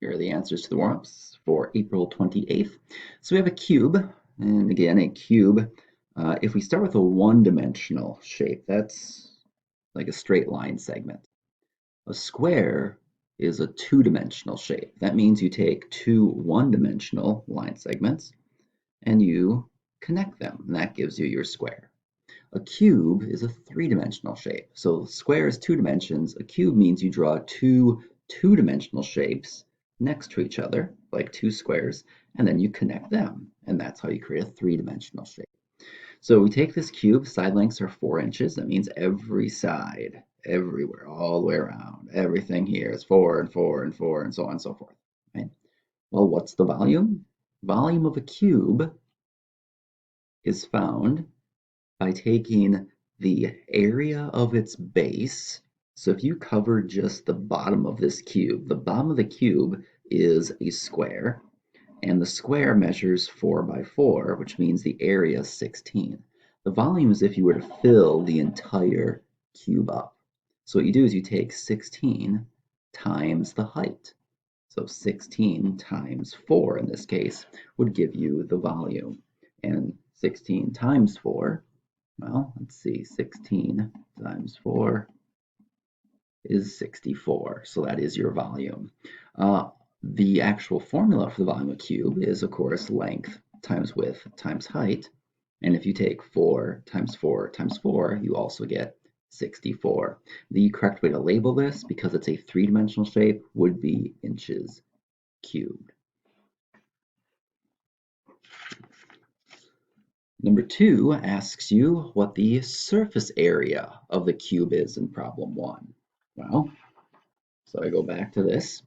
Here are the answers to the warm-ups for April 28th. So we have a cube, and again, a cube. If we start with a one-dimensional shape, that's like a straight line segment. A square is a two-dimensional shape. That means you take two one-dimensional line segments and you connect them, and that gives you your square. A cube is a three-dimensional shape. So square is two dimensions. A cube means you draw two two-dimensional shapes next to each other, like two squares, and then you connect them, and that's how you create a three-dimensional shape. So we take this cube, side lengths are 4 inches. That means every side, everywhere, all the way around, everything here is 4 and 4 and 4 and so on and so forth. Right? Well, what's the volume? Volume of a cube is found by taking the area of its base. So if you cover just the bottom of this cube, the bottom of the cube is a square, and the square measures 4 by 4, which means the area is 16. The volume is if you were to fill the entire cube up. So what you do is you take 16 times the height. So 16 times 4 in this case would give you the volume. And 16 times 4, well, let's see, 16 times 4 is 64. So that is your volume. The actual formula for the volume of a cube is, of course, length times width times height. And if you take 4 times 4 times 4, you also get 64. The correct way to label this, because it's a three-dimensional shape, would be inches cubed. Number 2 asks you what the surface area of the cube is in problem 1. Well, so I go back to this.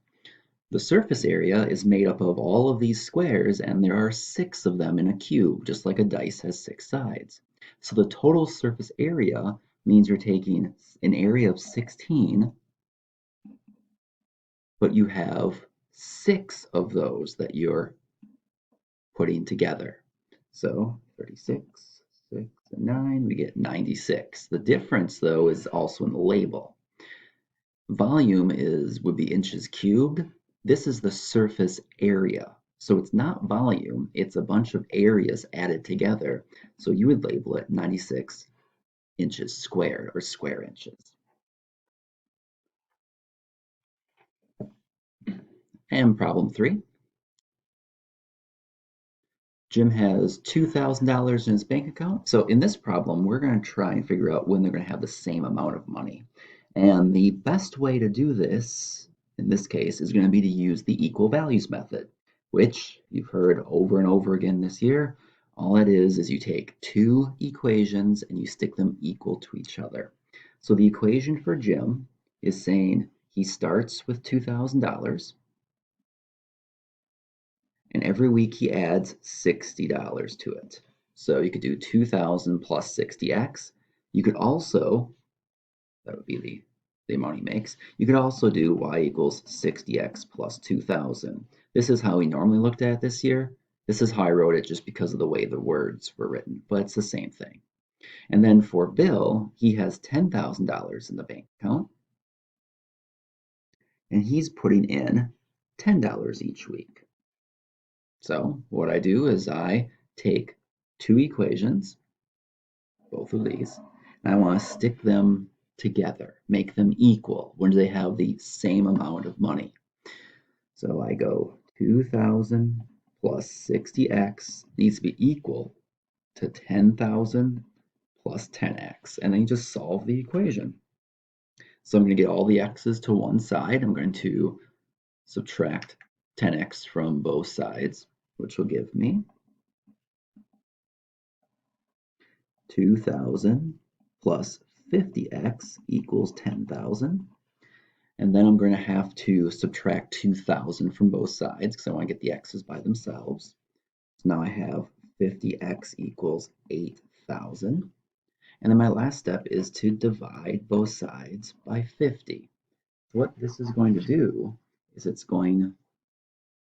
The surface area is made up of all of these squares, and there are 6 of them in a cube, just like a dice has 6 sides. So the total surface area means you're taking an area of 16, but you have 6 of those that you're putting together. So 36, 6, and 9, we get 96. The difference, though, is also in the label. Volume would be inches cubed. This is the surface area. So it's not volume, it's a bunch of areas added together. So you would label it 96 inches squared, or square inches. And problem 3. Jim has $2,000 in his bank account. So in this problem, we're going to try and figure out when they're going to have the same amount of money. And the best way to do this, in this case, is going to be to use the equal values method, which you've heard over and over again this year. All it is you take two equations and you stick them equal to each other. So the equation for Jim is saying he starts with $2,000, and every week he adds $60 to it. So you could do 2,000 plus 60x. You could also, that would be the amount he makes. You could also do y equals 60x plus 2,000. This is how we normally looked at it this year. This is how I wrote it just because of the way the words were written, but it's the same thing. And then for Bill, he has $10,000 in the bank account, and he's putting in $10 each week. So what I do is I take two equations, both of these, and I want to stick them together, make them equal when they have the same amount of money. So I go 2,000 plus 60x needs to be equal to 10,000 plus 10x, and then you just solve the equation. So I'm going to get all the x's to one side. I'm going to subtract 10x from both sides, which will give me 2,000 plus 50x equals 10,000. And then I'm going to have to subtract 2,000 from both sides because I want to get the x's by themselves. So now I have 50x equals 8,000. And then my last step is to divide both sides by 50. What this is going to do is it's going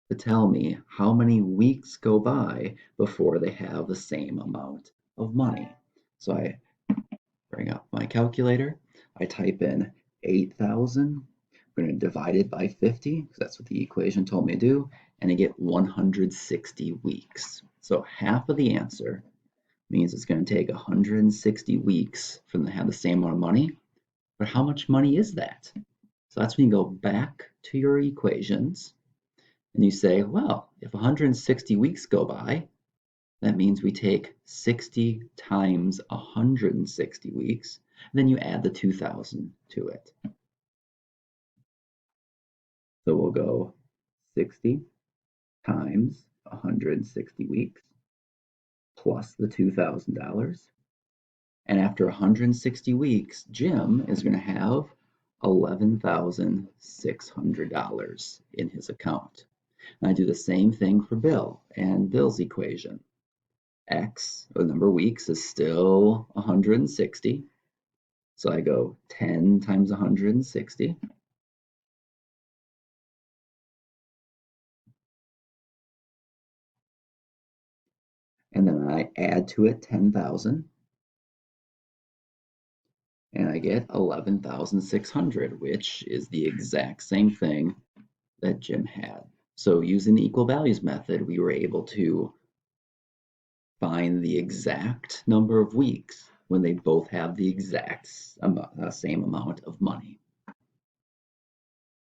to tell me how many weeks go by before they have the same amount of money. So I bring up my calculator, I type in 8,000 I'm going to divide it by 50 because that's what the equation told me to do, and I get 160 weeks. So half of the answer means it's going to take 160 weeks for them to have the same amount of money. But how much money is that? So that's when you go back to your equations and you say, well, if 160 weeks go by, that means we take 60 times 160 weeks, and then you add the 2,000 to it. So we'll go 60 times 160 weeks plus the $2,000. And after 160 weeks, Jim is going to have $11,600 in his account. And I do the same thing for Bill and Bill's equation. X, the number of weeks, is still 160. So I go 10 times 160. And then I add to it 10,000. And I get 11,600, which is the exact same thing that Jim had. So using the equal values method, we were able to find the exact number of weeks when they both have the exact same amount of money.